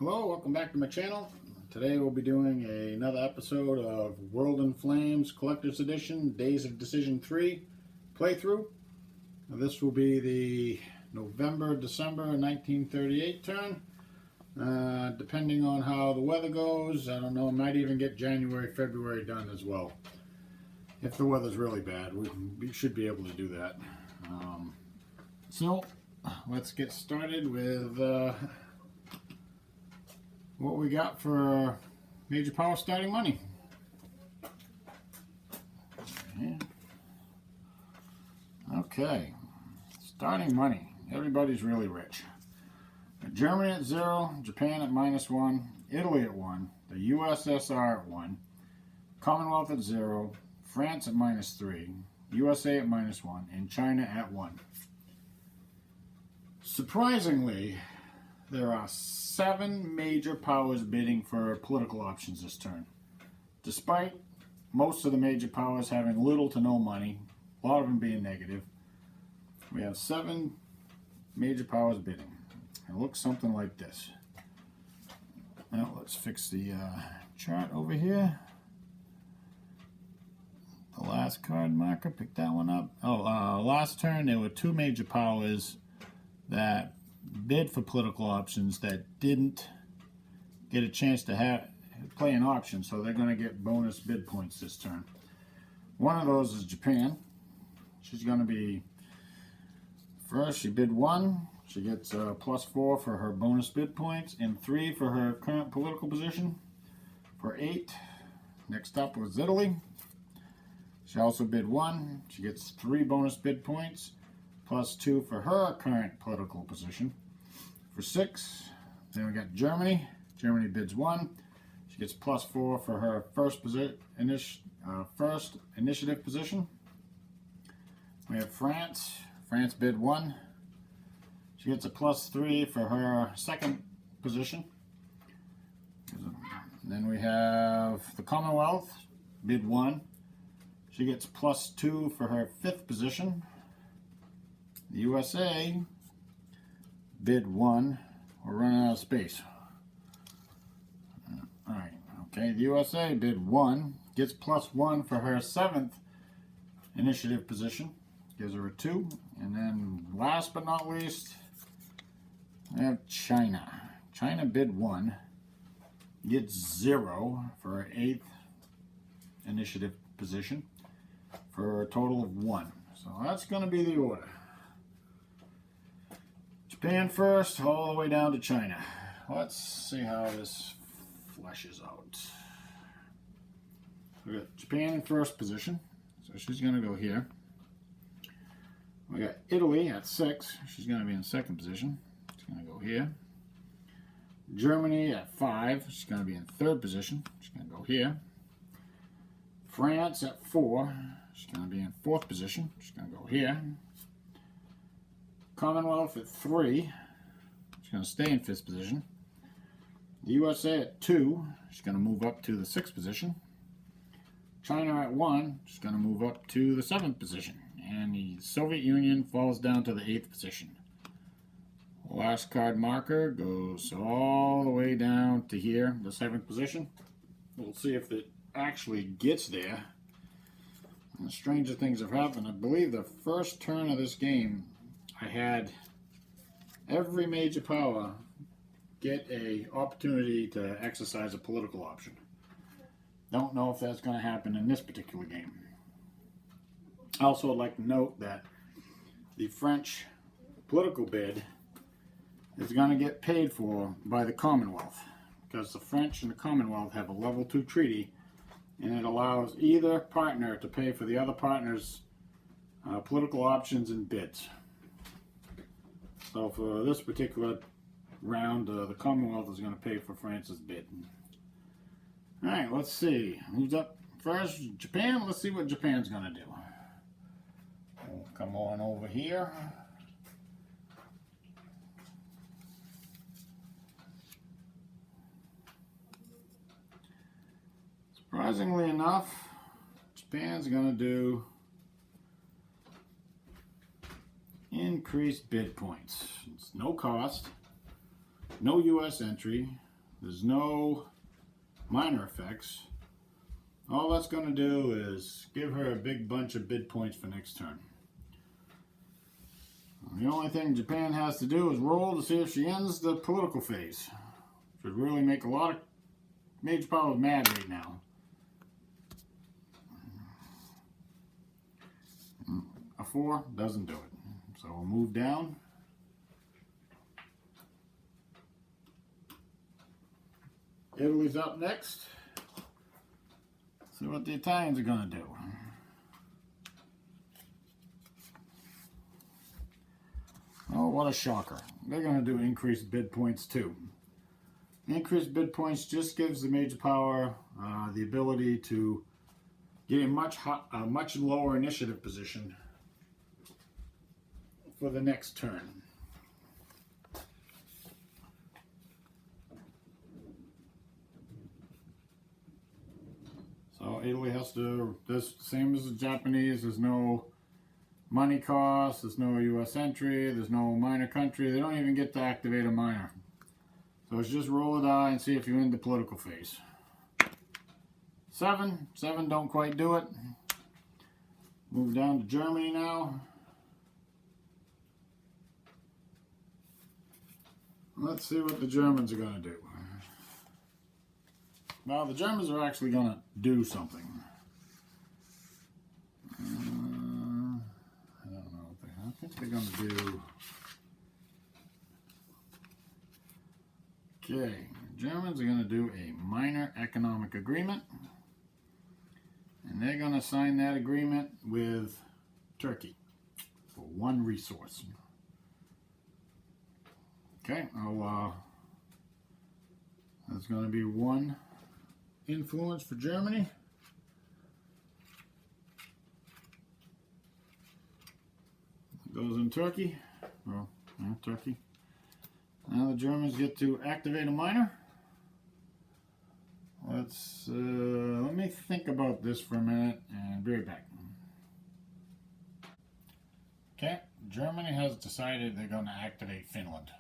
Hello, welcome back to my channel. Today we'll be doing another episode of World in Flames Collector's Edition Days of Decision 3 playthrough. This will be the November-December 1938 turn. Depending on how the weather goes, I don't know, I might even get January, February done as well. If the weather's really bad, we should be able to do that. So, let's get started with what we got for major power starting money. Okay, starting money. Everybody's really rich. Germany at 0, Japan at -1, Italy at 1, the USSR at 1, Commonwealth at 0, France at -3, USA at -1, and China at 1. Surprisingly, there are 7 major powers bidding for political options this turn. Despite most of the major powers having little to no money, a lot of them being negative, we have 7 major powers bidding. It looks something like this. Now let's fix the chart over here. The last card marker, pick that one up. Last turn there were 2 major powers that bid for political options that didn't get a chance to play an auction, so they're going to get bonus bid points this turn. One of those is Japan. She's going to be first. She bid 1. She gets +4 for her bonus bid points and 3 for her current political position for 8. Next up was Italy. She also bid 1. She gets 3 bonus bid points +2 for her current political position for 6. Then we got Germany. Germany bids 1. She gets +4 for her first initiative position. We have France. France bid 1. She gets a +3 for her second position. And then we have the Commonwealth bid 1. She gets +2 for her 5th position. The USA bid 1. We're running out of space. Alright, okay, the USA bid 1. Gets +1 for her 7th initiative position. Gives her a 2. And then last but not least, we have China. China bid 1. Gets 0 for her 8th initiative position for a total of 1. So that's going to be the order. Japan first, all the way down to China. Let's see how this fleshes out. We got Japan in first position, so she's going to go here. We got Italy at 6. She's going to be in second position. She's going to go here. Germany at 5. She's going to be in third position. She's going to go here. France at 4. She's going to be in fourth position. She's going to go here. Commonwealth at 3. She's going to stay in 5th position. The USA at 2. She's going to move up to the 6th position. China at 1. She's going to move up to the 7th position. And the Soviet Union falls down to the 8th position. Last card marker goes all the way down to here, the 7th position. We'll see if it actually gets there. And stranger things have happened. I believe the first turn of this game, I had every major power get an opportunity to exercise a political option. Don't know if that's going to happen in this particular game. I also would like to note that the French political bid is going to get paid for by the Commonwealth, because the French and the Commonwealth have a level 2 treaty, and it allows either partner to pay for the other partner's political options and bids. So for this particular round, the Commonwealth is going to pay for France's bid. Alright, let's see. Who's up first? Japan. Let's see what Japan's going to do. We'll come on over here. Surprisingly enough, Japan's going to do increased bid points. It's no cost, no U.S. entry, There's no minor effects. All that's going to do is give her a big bunch of bid points for next turn. The only thing Japan has to do is roll to see if she ends the political phase. Which would really make a lot of major powers mad right now. A 4 doesn't do it. So we'll move down. Italy's up next. See what the Italians are going to do. Oh, what a shocker. They're going to do increased bid points too. Increased bid points just gives the major power the ability to get a much lower initiative position for the next turn. So Italy has to, this same as the Japanese, there's no money cost, there's no US entry, there's no minor country, they don't even get to activate a minor. So it's just roll a die and see if you win the political phase. 7 don't quite do it. Move down to Germany now. Let's see what the Germans are going to do. Well, the Germans are actually going to do something. I don't know what I think they're going to do. Okay, the Germans are going to do a minor economic agreement. And they're going to sign that agreement with Turkey for 1 resource. Okay, there's going to be 1 influence for Germany. It goes in Turkey. Well, Turkey. Now the Germans get to activate a minor. Let me think about this for a minute and be right back. Okay, Germany has decided they're going to activate Finland.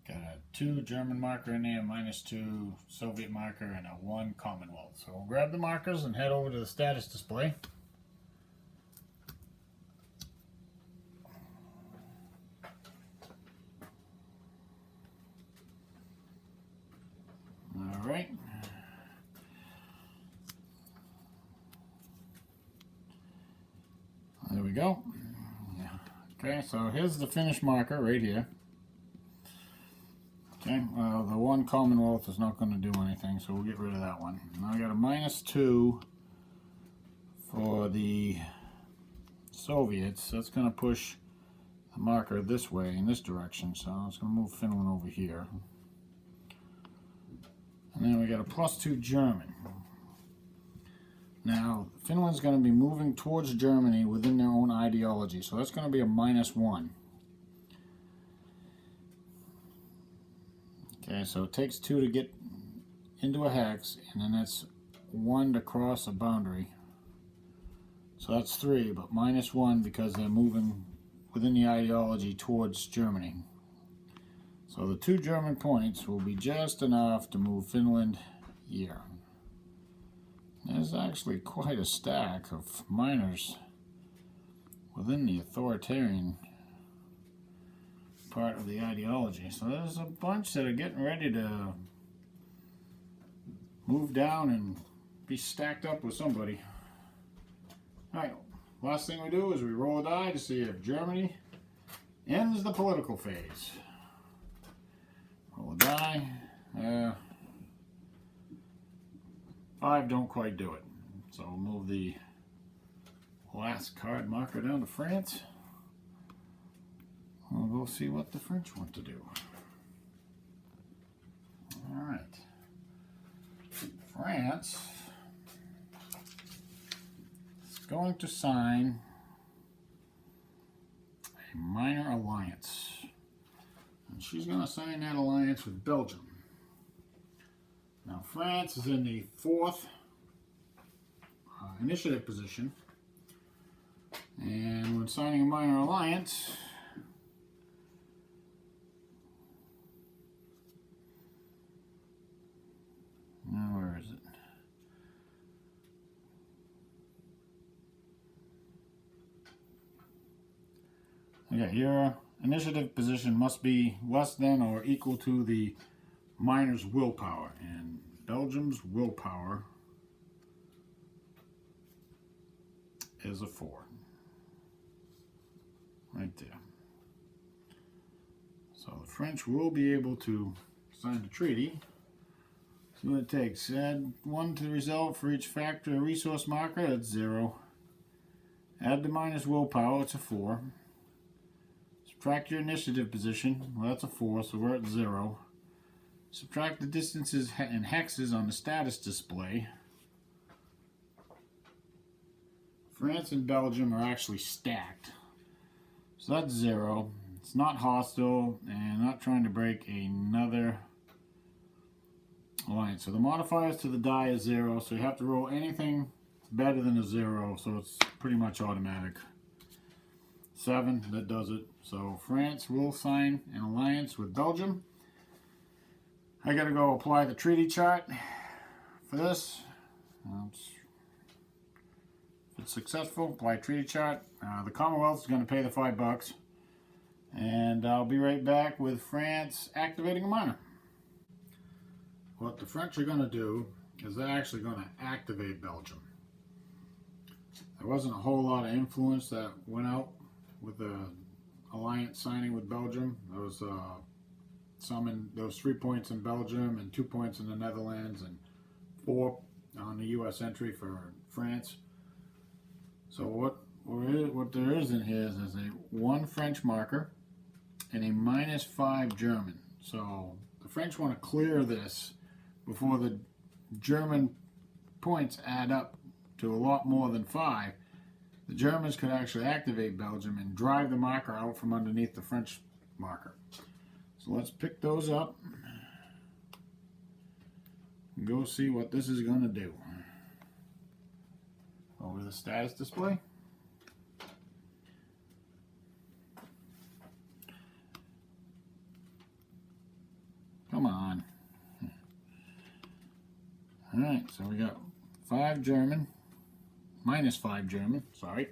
Got a 2 German marker in there, -2 Soviet marker, and a 1 Commonwealth. So we'll grab the markers and head over to the status display. All right. There we go. Yeah. Okay, so here's the Finnish marker right here. Okay, well, the 1 Commonwealth is not going to do anything, so we'll get rid of that one. Now I got a -2 for the Soviets. That's going to push the marker this way, in this direction, so it's going to move Finland over here. And then we got a +2 German. Now, Finland's going to be moving towards Germany within their own ideology, so that's going to be a -1. Okay, so it takes 2 to get into a hex, and then that's 1 to cross a boundary. So that's 3, but -1 because they're moving within the ideology towards Germany. So the 2 German points will be just enough to move Finland here. There's actually quite a stack of minors within the authoritarian part of the ideology. So there's a bunch that are getting ready to move down and be stacked up with somebody. Alright, last thing we do is we roll a die to see if Germany ends the political phase. Roll a die. 5 don't quite do it. So we'll move the last card marker down to France. We'll go see what the French want to do. Alright. France is going to sign a minor alliance. And she's going to sign that alliance with Belgium. Now France is in the 4th initiative position. And when signing a minor alliance, Yeah, your initiative position must be less than or equal to the miner's willpower, and Belgium's willpower is a 4. Right there. So the French will be able to sign the treaty. See what it takes. Add 1 to the result for each factor or resource marker, that's 0. Add the miner's willpower, it's a 4. Subtract your initiative position, well that's a 4, so we're at 0. Subtract the distances and hexes on the status display. France and Belgium are actually stacked. So that's 0. It's not hostile and not trying to break another alliance. So the modifiers to the die is 0, so you have to roll anything better than a 0, so it's pretty much automatic. 7, that does it. So France will sign an alliance with Belgium. I gotta go apply the treaty chart for this. If it's successful, apply treaty chart. The Commonwealth is going to pay the $5, and I'll be right back with France activating a miner. What the French are going to do is they're actually going to activate Belgium. There wasn't a whole lot of influence that went out with the alliance signing with Belgium. There was those 3 points in Belgium and 2 points in the Netherlands and 4 on the U.S. entry for France. So what there is in here is a 1 French marker and a -5 German. So the French want to clear this before the German points add up to a lot more than 5. The Germans could actually activate Belgium and drive the marker out from underneath the French marker. So let's pick those up and go see what this is going to do. Over the status display. Come on. Alright, so we got 5 German, -5 German, sorry,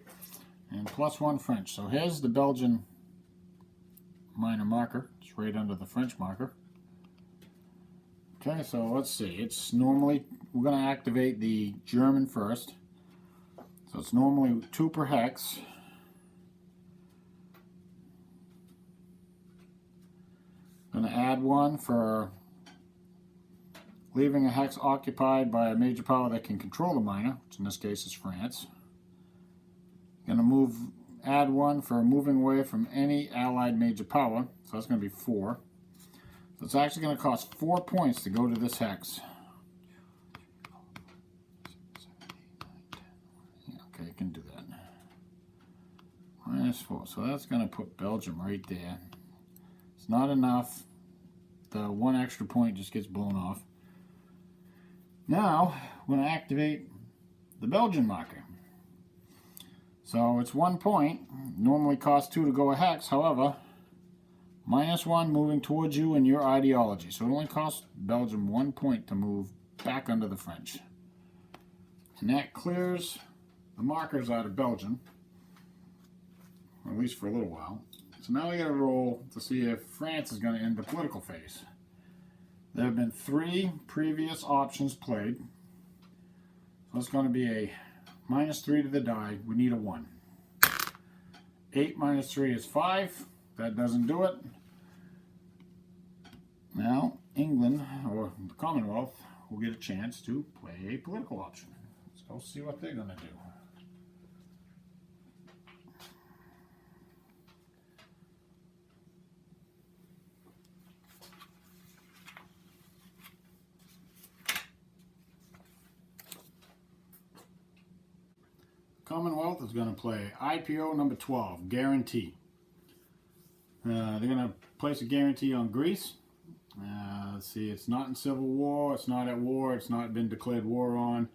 and +1 French. So here's the Belgian minor marker. It's right under the French marker. Okay, so let's see. It's normally, we're going to activate the German first. So it's normally 2 per hex. Going to add 1 for leaving a hex occupied by a major power that can control the miner, which in this case is France. Going to add 1 for moving away from any allied major power, so that's going to be 4. So it's actually going to cost 4 points to go to this hex. Yeah, okay, you can do that. -4, so that's going to put Belgium right there. It's not enough. The 1 extra point just gets blown off. Now, we're going to activate the Belgian marker. So it's 1 point. Normally costs 2 to go a hex. However, -1 moving towards you and your ideology. So it only costs Belgium 1 point to move back under the French. And that clears the markers out of Belgium. Or at least for a little while. So now we got to roll to see if France is going to end the political phase. There have been 3 previous options played. So it's going to be a -3 to the die. We need a 1. 8 minus 3 is 5. That doesn't do it. Now, England, or the Commonwealth, will get a chance to play a political option. Let's go see what they're going to do. Commonwealth is going to play IPO number 12, guarantee. They're going to place a guarantee on Greece. Let's see, it's not in civil war, it's not at war, it's not been declared war on.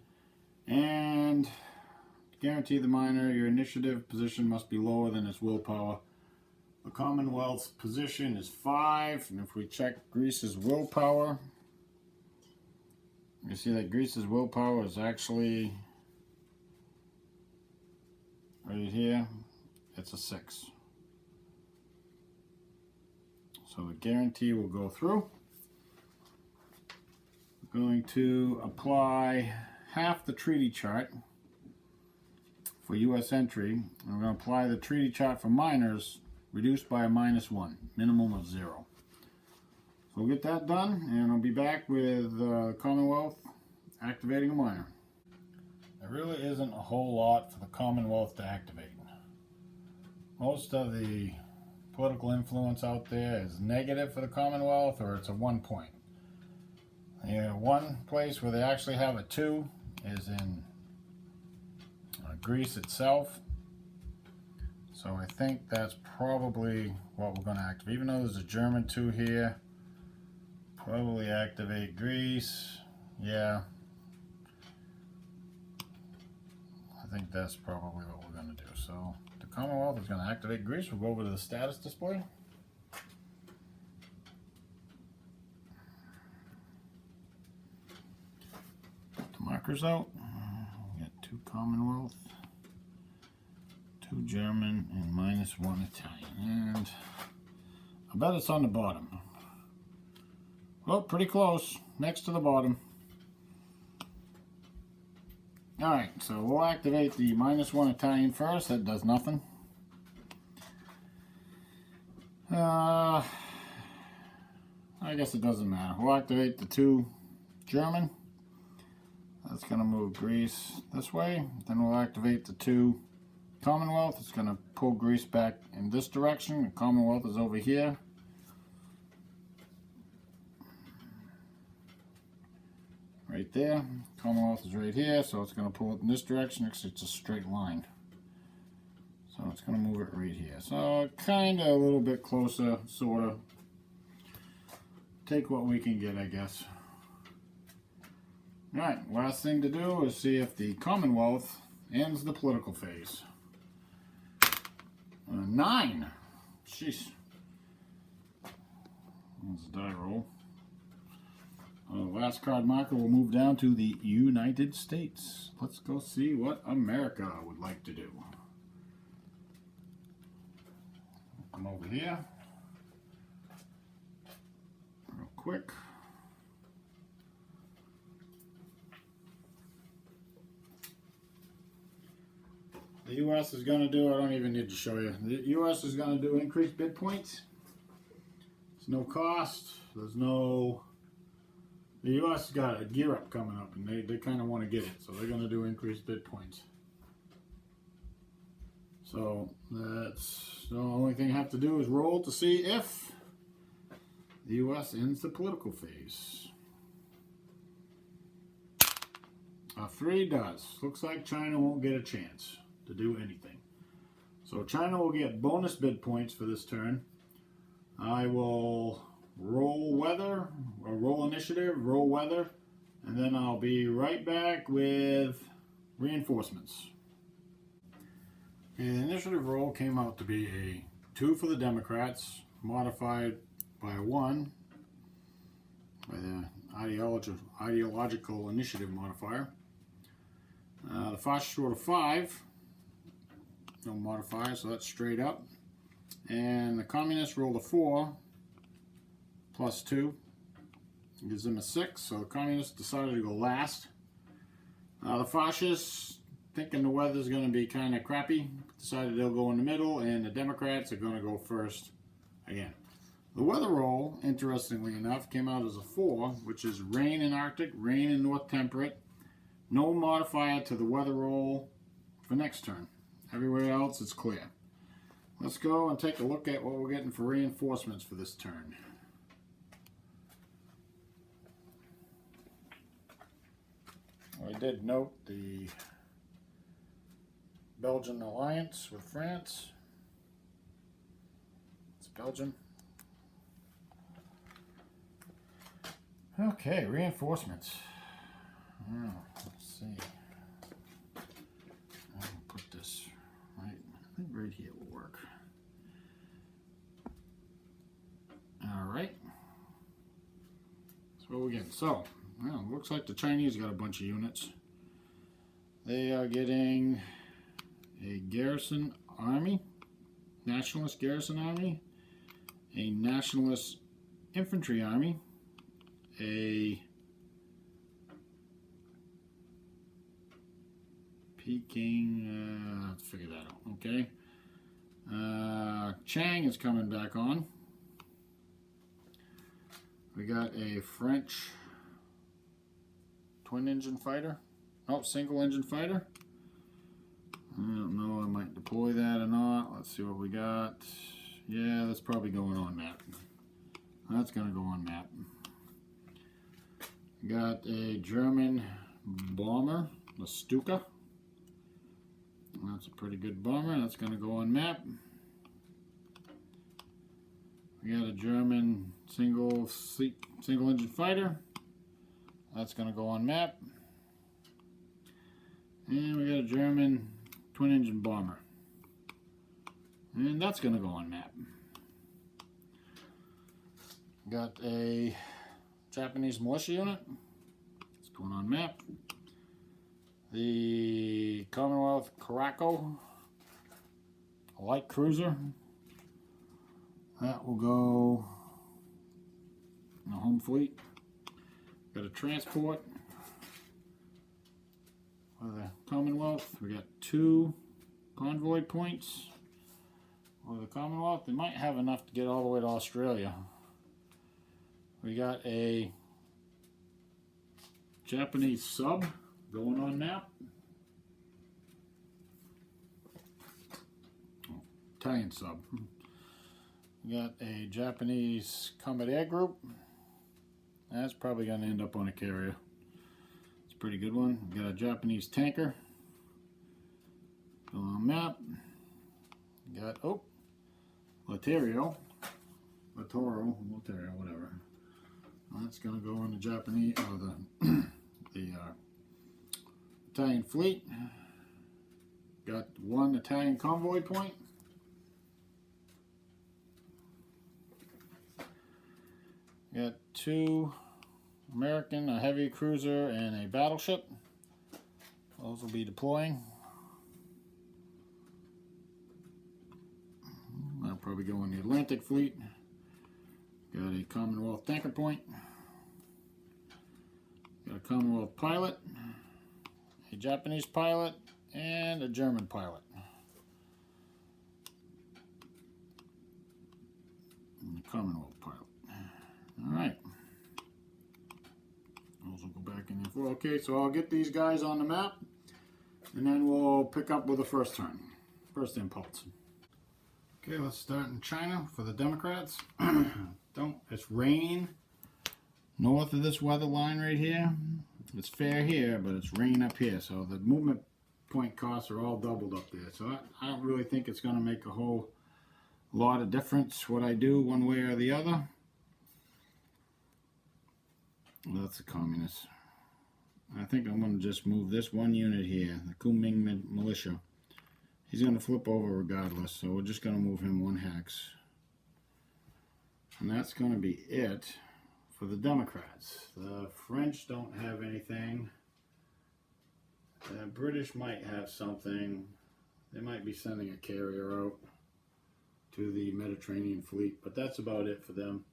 And to guarantee the miner, your initiative position must be lower than its willpower. The Commonwealth's position is 5, and if we check Greece's willpower, you see that Greece's willpower is actually right here. It's a 6. So the guarantee will go through. We're going to apply half the treaty chart for U.S. entry. And we're going to apply the treaty chart for minors reduced by a -1, minimum of 0. So we'll get that done, and I'll be back with Commonwealth activating a minor. There really isn't a whole lot for the Commonwealth to activate. Most of the political influence out there is negative for the Commonwealth, or it's a 1 point. One place where they actually have a 2 is in Greece itself. So I think that's probably what we're going to activate. Even though there's a German 2 here, probably activate Greece. Yeah. I think that's probably what we're going to do. So the Commonwealth is going to activate Greece. We'll go over to the status display. Put the markers out. We got 2 Commonwealth, 2 German, and -1 Italian. And I bet it's on the bottom. Well, pretty close. Next to the bottom. Alright, so we'll activate the -1 Italian first. That does nothing. I guess it doesn't matter. We'll activate the 2 German. That's going to move Greece this way. Then we'll activate the 2 Commonwealth. It's going to pull Greece back in this direction. The Commonwealth is over here. Right there. Commonwealth is right here, so it's going to pull it in this direction. Actually, it's a straight line. So it's going to move it right here. So kind of a little bit closer, sort of. Take what we can get, I guess. Alright, last thing to do is see if the Commonwealth ends the political phase. 9! Jeez. That's a die roll. Last card marker will move down to the United States. Let's go see what America would like to do. Come over here. Real quick. The U.S. is going to do, I don't even need to show you. The U.S. is going to do increased bid points. There's no cost. There's no... The U.S. has got a gear up coming up, and they kind of want to get it, so they're going to do increased bid points. So that's the only thing I have to do is roll to see if the U.S. ends the political phase. A 3 does. Looks like China won't get a chance to do anything. So China will get bonus bid points for this turn. I will roll weather, or roll initiative, roll weather, and then I'll be right back with reinforcements. Okay, the initiative roll came out to be a 2 for the Democrats, modified by 1 by the ideological initiative modifier. The fascists rolled a 5, no modifier, so that's straight up. And the communists rolled a 4, plus 2, gives them a 6, so the communists decided to go last. The fascists, thinking the weather's going to be kind of crappy, decided they'll go in the middle, and the Democrats are going to go first again. The weather roll, interestingly enough, came out as a 4, which is rain in Arctic, rain in North Temperate. No modifier to the weather roll for next turn. Everywhere else it's clear. Let's go and take a look at what we're getting for reinforcements for this turn. I did note the Belgian alliance with France. It's Belgium. Okay, reinforcements. Oh, let's see. I'll put this right, I think right here will work. Alright. That's what we're getting. So, well, looks like the Chinese got a bunch of units. They are getting a garrison army, nationalist garrison army, a nationalist infantry army, a Peking, let's figure that out, okay. Chang is coming back on. We got a French twin engine fighter. Oh, single engine fighter. I don't know, I might deploy that or not. Let's see what we got. Yeah, that's probably going on map. That's going to go on map. We got a German bomber, the Stuka. That's a pretty good bomber. That's going to go on map. We got a German single engine fighter. That's going to go on map. And we got a German twin engine bomber. And that's going to go on map. Got a Japanese militia unit. It's going on map. The Commonwealth Caraco, a light cruiser. That will go in the home fleet. Got a transport for the Commonwealth. We got 2 convoy points for the Commonwealth. They might have enough to get all the way to Australia. We got a Japanese sub going on map. Oh, Italian sub. We got a Japanese combat air group. That's probably going to end up on a carrier. It's a pretty good one. We got a Japanese tanker going on map. We got, oh, Littorio, whatever. That's going to go on the Japanese, or the Italian fleet. Got 1 Italian convoy point. Got 2 American, a heavy cruiser and a battleship. Those will be deploying. I'll probably go in the Atlantic fleet. Got a Commonwealth tanker point. Got a Commonwealth pilot, a Japanese pilot, and a German pilot. And the Commonwealth pilot. Alright. Those will go back in there for. Okay, so I'll get these guys on the map, and then we'll pick up with the first turn. First impulse. Okay, let's start in China for the Democrats. It's rain north of this weather line right here. It's fair here, but it's rain up here. So the movement point costs are all doubled up there. So I don't really think it's going to make a whole lot of difference what I do one way or the other. Well, that's the communists. I think I'm going to just move this one unit here, the Kunming militia. He's going to flip over regardless, so we're just going to move him 1 hex. And that's going to be it for the Democrats. The French don't have anything. The British might have something. They might be sending a carrier out to the Mediterranean fleet, but that's about it for them.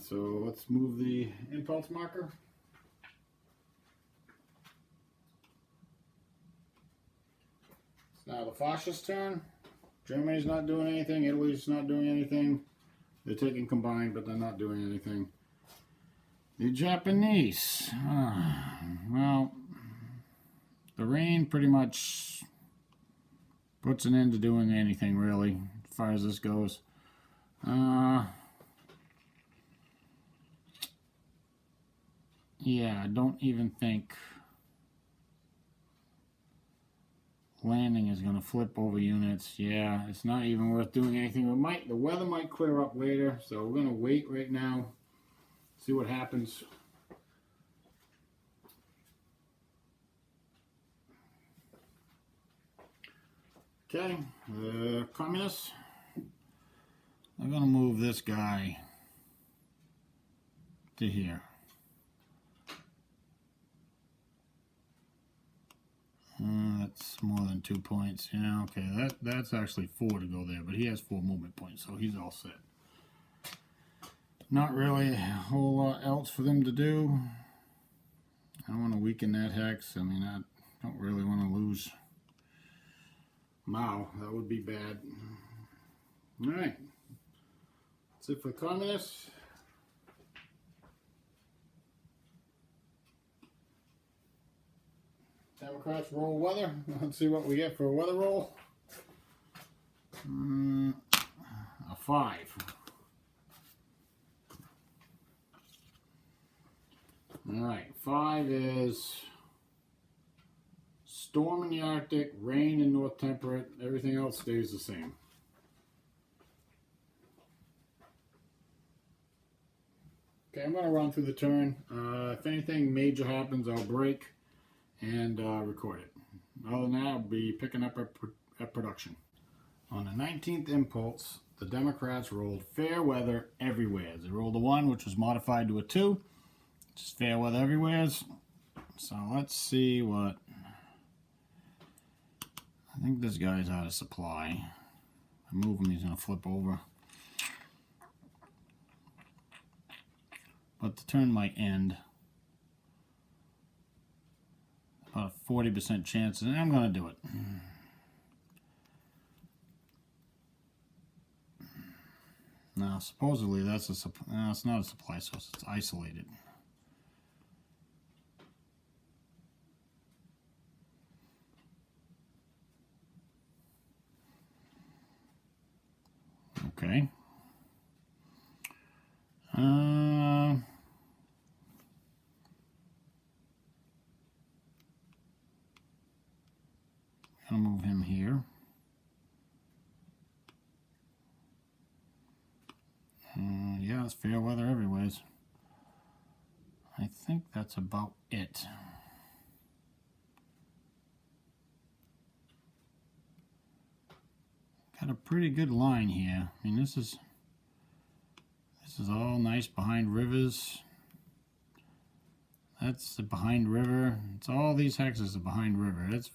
So let's move the impulse marker. It's now the fascist turn. Germany's not doing anything. Italy's not doing anything. They're taking combined, but they're not doing anything. The Japanese. Well, the rain pretty much puts an end to doing anything, really, as far as this goes. Yeah, I don't even think landing is going to flip over units. Yeah, it's not even worth doing anything. The weather might clear up later, so we're going to wait right now, see what happens. Okay, the communists, I'm going to move this guy to here. that's more than 2 points. Yeah, okay, that's actually 4 to go there, but he has 4 movement points, so he's all set. Not really a whole lot else for them to do. I want to weaken that hex. I mean, I don't really want to lose Mao. That would be bad. Alright. That's it for communists. Democrats roll weather. Let's see what we get for a weather roll. A 5. Alright, 5 is storm in the Arctic, rain in North Temperate, everything else stays the same. Okay, I'm going to run through the turn. If anything major happens, I'll break and record it. Other than that, I'll be picking up at production. On the 19th impulse, the Democrats rolled fair weather everywhere. They rolled a 1, which was modified to a 2. Just fair weather everywhere. So let's see what... I think this guy's out of supply. I move him, he's going to flip over. But the turn might end. About a 40% chance, and I'm going to do it. Now, supposedly that's a no, it's not a supply source, it's isolated. Okay. I'll move him here. Yeah, it's fair weather everywhere. I think that's about it. Got a pretty good line here. I mean, this is all nice behind rivers. That's the behind river. It's all these hexes are behind river. It's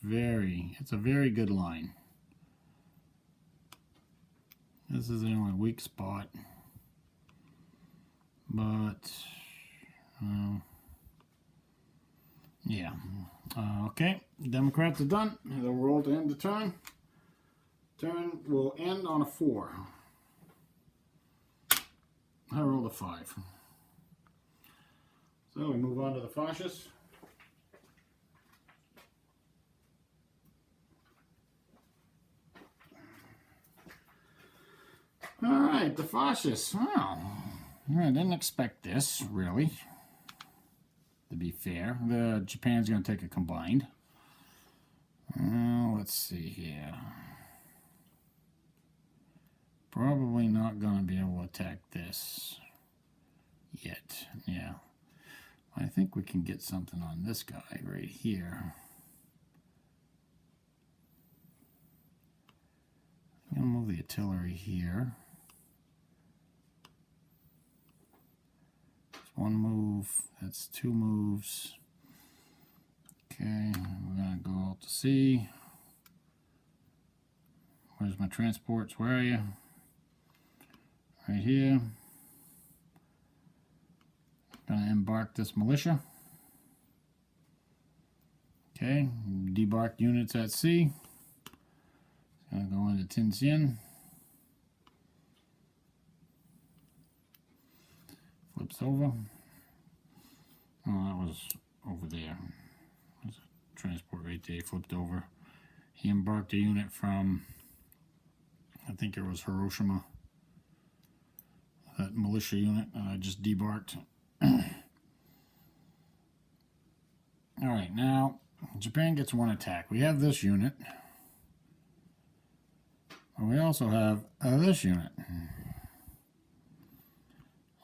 a very good line. This is the only weak spot. But yeah. Okay, Democrats are done. They'll roll to end the turn. Turn will end on a 4. I rolled a 5. So we move on to the fascists. Alright, the fascists. Wow. I didn't expect this, really. To be fair. Japan's going to take a combined. Let's see here. Probably not going to be able to attack this yet. Yeah. I think we can get something on this guy right here. I'm going to move the artillery here. That's 1 move. That's 2 moves. Okay, we're going to go out to sea. Where's my transports? Where are you? Right here. Gonna embark this militia. Okay, debark units at sea. Gonna go into Tianjin. Flips over. Oh, that was over there. There's a transport right there. He flipped over. He embarked a unit from, I think it was Hiroshima. That militia unit just debarked. Alright, now Japan gets 1 attack. We have this unit. We also have this unit.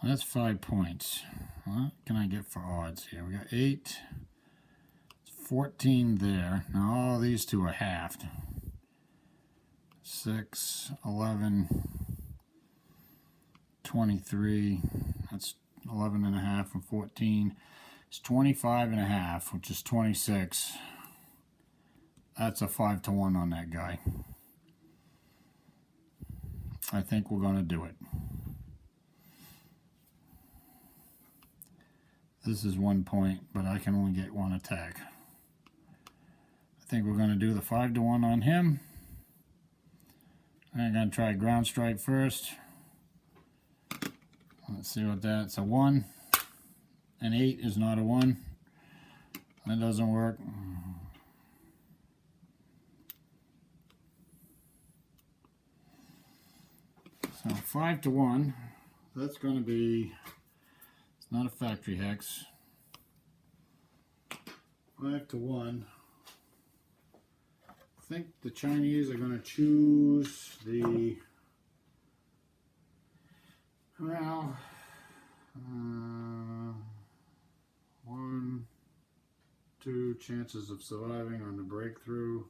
That's 5 points. What can I get for odds here? We got 8. 14 there. Now all these two are halved. 6, 11, 23. That's 11 and a half and 14. It's 25 and a half, which is 26. that's a 5-to-1 on that guy. I think we're going to do it. This is 1 point, but I can only get 1 attack. I think we're going to do the 5-to-1 on him. I'm going to try ground strike first. Let's see what that's a 1. An 8 is not a 1. That doesn't work. So 5-to-1. That's going to be, it's not a factory hex. 5-to-1. I think the Chinese are going to choose the, well, 1, 2 chances of surviving on the breakthrough.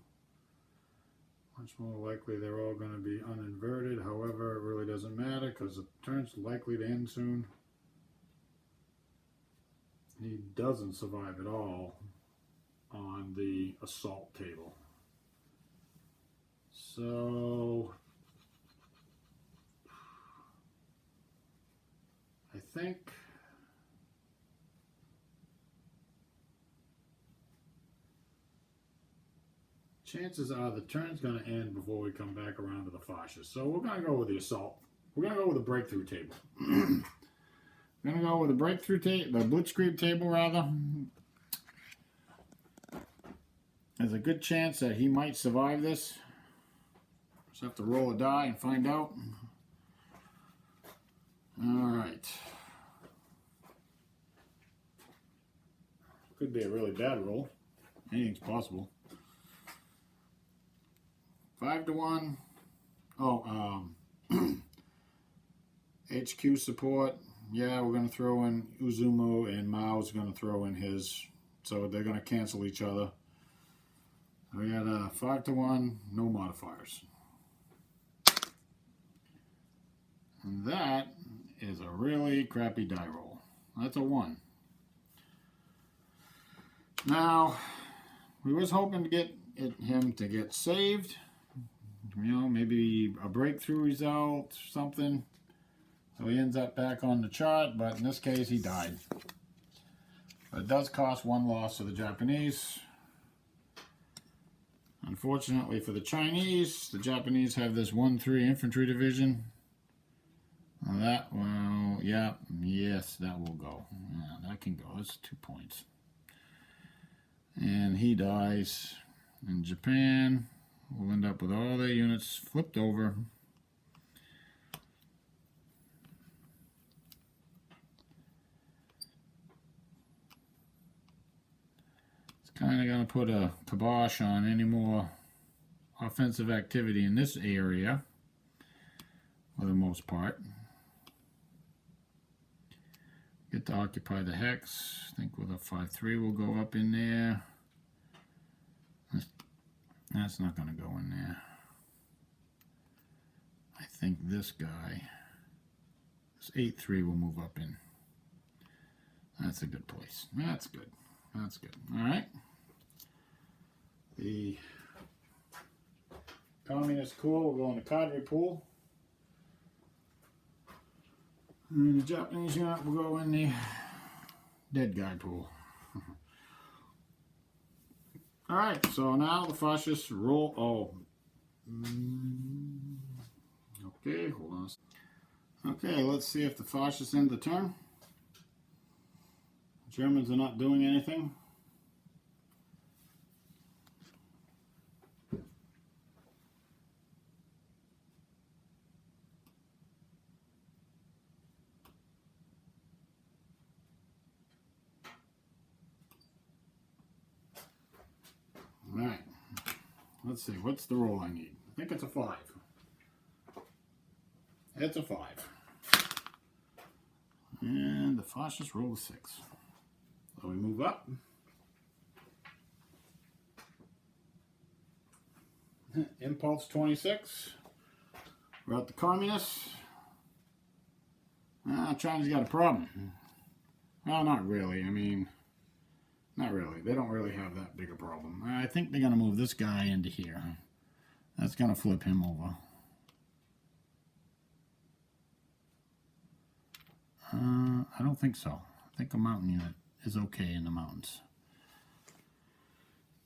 Much more likely they're all going to be uninverted. However, it really doesn't matter because the turn's likely to end soon. He doesn't survive at all on the assault table. So I think chances are the turn's going to end before we come back around to the fascists. So we're going to go with the assault. We're going to go with the breakthrough table. We're going to go with the breakthrough table, the blitzkrieg table rather. There's a good chance that he might survive this. Just have to roll a die and find out. Alright. Could be a really bad roll. Anything's possible. 5-to-1. Oh, HQ support. Yeah, we're going to throw in Uzumu, and Mao's going to throw in his. So they're going to cancel each other. We got a 5-to-1, no modifiers. And that is a really crappy die roll. That's a 1. Now, we was hoping to get him to get saved. You know, maybe a breakthrough result, something. So he ends up back on the chart, but in this case he died. But it does cost 1 loss to the Japanese. Unfortunately for the Chinese, the Japanese have this 1-3 infantry division. Now that, well, yeah, yes, that will go. Yeah, that can go. That's 2 points. And he dies. And Japan will end up with all their units flipped over. It's kind of going to put a kibosh on any more offensive activity in this area, for the most part. Get to occupy the hex. I think with a 5-3 we'll go up in there. That's not going to go in there. I think this guy, this 8-3 will move up in. That's a good place. That's good. That's good. All right. The Communist Corps will go in the cadre pool. And the Japanese unit will go in the dead guy pool. Alright, so now the fascists roll. Okay, hold on. Okay, let's see if the fascists end the turn. The Germans are not doing anything. Alright, let's see, what's the roll I need? I think it's a 5. It's a 5. And the fascists roll a 6. So we move up. Impulse 26. We're at the communists. China's got a problem. Well, not really. I mean, Not really. They don't really have that big a problem. I think they're going to move this guy into here. That's going to flip him over. I don't think so. I think a mountain unit is okay in the mountains.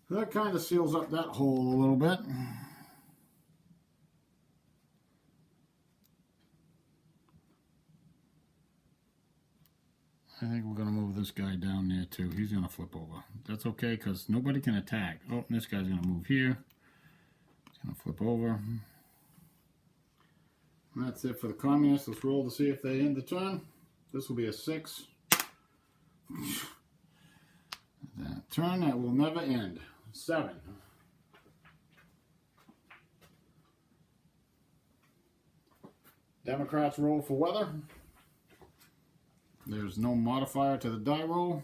That kind of seals up that hole a little bit. I think we're going to move this guy down there too. He's going to flip over. That's okay because nobody can attack. Oh, this guy's going to move here. He's going to flip over. And that's it for the communists. Let's roll to see if they end the turn. This will be a 6. That turn that will never end. 7. Democrats roll for weather. There's no modifier to the die roll.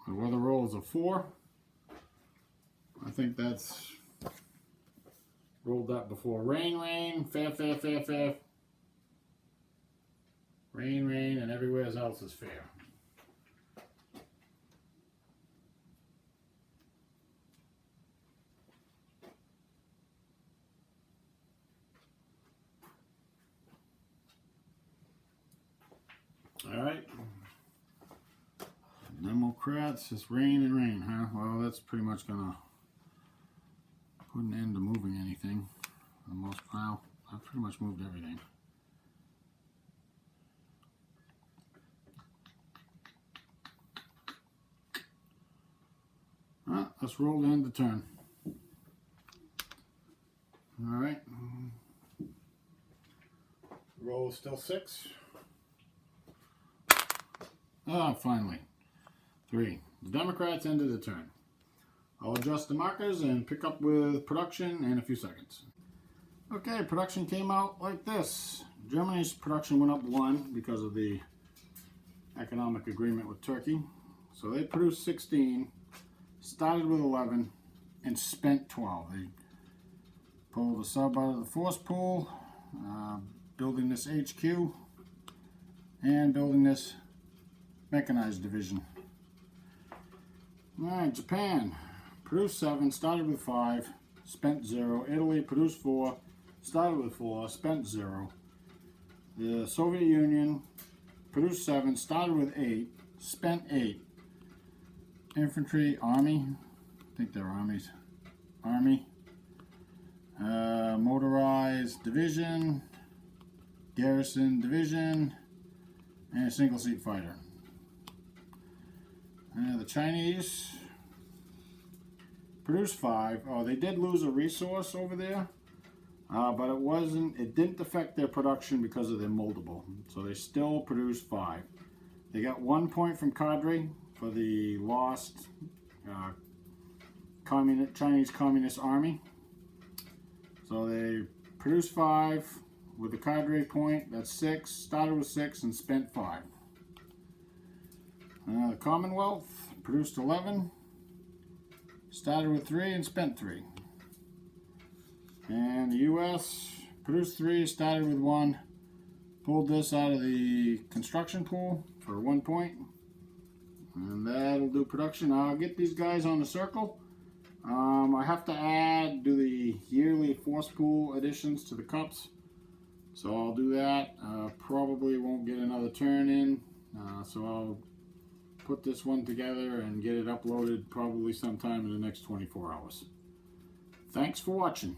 The weather roll is a 4. I think that's rolled that before. Rain, rain, fair, fair, fair, fair. Rain, rain, and everywhere else is fair. All right. Democrats, it's rain and rain, huh? Well, that's pretty much gonna put an end to moving anything. The most, well, I've pretty much moved everything. Let's roll to end the turn. All right. Roll is still 6. Ah, finally. 3. The Democrats ended the turn. I'll adjust the markers and pick up with production in a few seconds. Okay, production came out like this. Germany's production went up 1 because of the economic agreement with Turkey. So they produced 16, started with 11, and spent 12. They pulled a sub out of the force pool, building this HQ, and building this mechanized division. Alright, Japan produced 7, started with 5, spent 0. Italy produced 4, started with 4, spent 0. The Soviet Union produced 7, started with 8, spent 8. Infantry, Army, I think they're armies. Army. Motorized Division, Garrison Division, and a single seat fighter. The Chinese produced 5. Oh, they did lose a resource over there, but it didn't affect their production because of their moldable. So they still produced 5. They got 1 point from cadre for the lost Chinese Communist Army. So they produced 5 with the cadre point. That's 6. Started with 6 and spent 5. The Commonwealth produced 11, started with 3 and spent 3. And the U.S. produced 3, started with 1, pulled this out of the construction pool for 1 point. And that'll do production. I'll get these guys on the circle. I have to do the yearly force pool additions to the cups. So I'll do that. Probably won't get another turn in. So I'll put this one together and get it uploaded probably sometime in the next 24 hours. Thanks for watching.